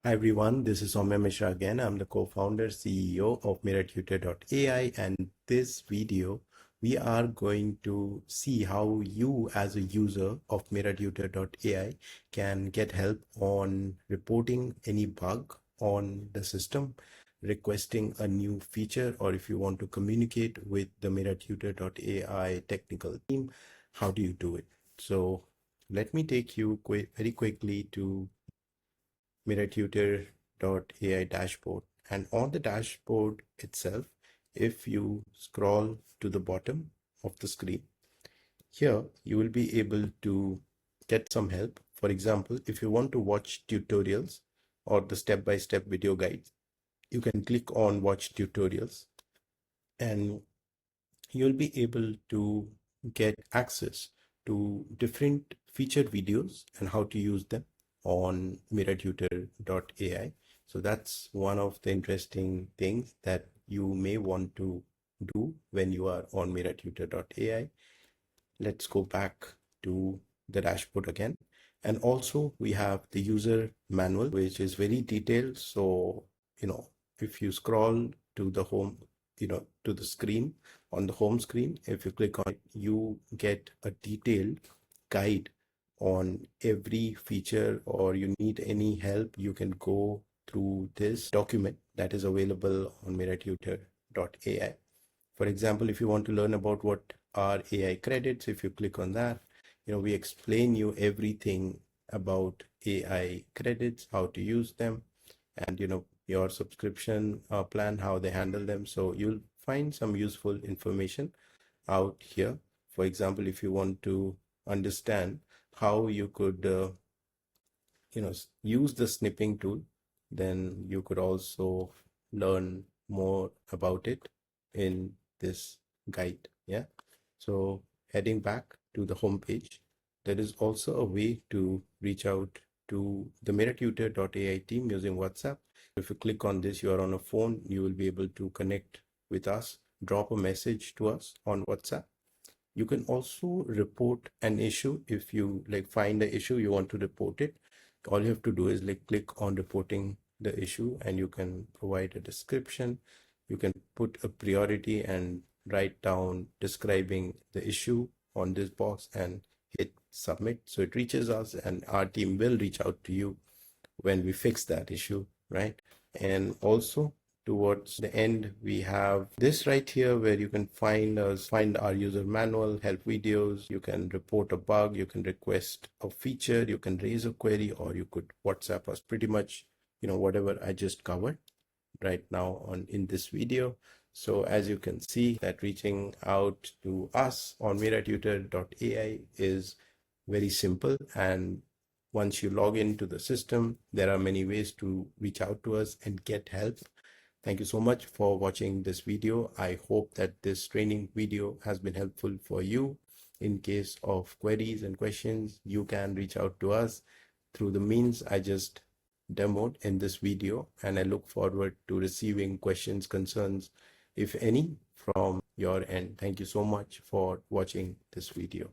Hi everyone, this is Soumya Mishra again. I'm the co-founder CEO of MeraTutor.AI, and this video we are going to see how you as a user of MeraTutor.ai can get help on reporting any bug on the system, requesting a new feature, or if you want to communicate with the MeraTutor.ai technical team, how do you do it? So let me take you very quickly to MeraTutor.ai dashboard. And on the dashboard itself, if you scroll to the bottom of the screen, here you will be able to get some help. For example, if you want to watch tutorials or the step-by-step video guides, you can click on watch tutorials and you'll be able to get access to different featured videos and how to use them on MeraTutor.ai. So that's one of the interesting things that you may want to do when you are on MeraTutor.ai. Let's go back to the dashboard again. And also we have the user manual, which is very detailed. So, if you scroll to the home, to the screen, on the home screen, if you click on it, you get a detailed guide on every feature, or you need any help, you can go through this document that is available on MeraTutor.ai. For example, if you want to learn about what are AI credits, if you click on that, we explain you everything about AI credits, how to use them, and your subscription plan, how they handle them. So you'll find some useful information out here. For example, if you want to understand how you could use the snipping tool, then you could also learn more about it in this guide. Yeah. So heading back to the home page, there is also a way to reach out to the MeraTutor.ai team using WhatsApp. If you click on this, you are on a phone, you will be able to connect with us, drop a message to us on WhatsApp. You can also report an issue. If you find the issue, you want to report it, all you have to do is click on reporting the issue, and you can provide a description. You can put a priority and write down describing the issue on this box and hit submit. So it reaches us, and our team will reach out to you when we fix that issue, right? And also towards the end, we have this right here where you can find our user manual, help videos. You can report a bug, you can request a feature, you can raise a query, or you could WhatsApp us. Pretty much, whatever I just covered right now in this video. So as you can see, that reaching out to us on MeraTutor.ai is very simple, and once you log into the system, there are many ways to reach out to us and get help. Thank you so much for watching this video. I hope that this training video has been helpful for you. In case of queries and questions, you can reach out to us through the means I just demoed in this video, and I look forward to receiving questions, concerns, if any, from your end. Thank you so much for watching this video.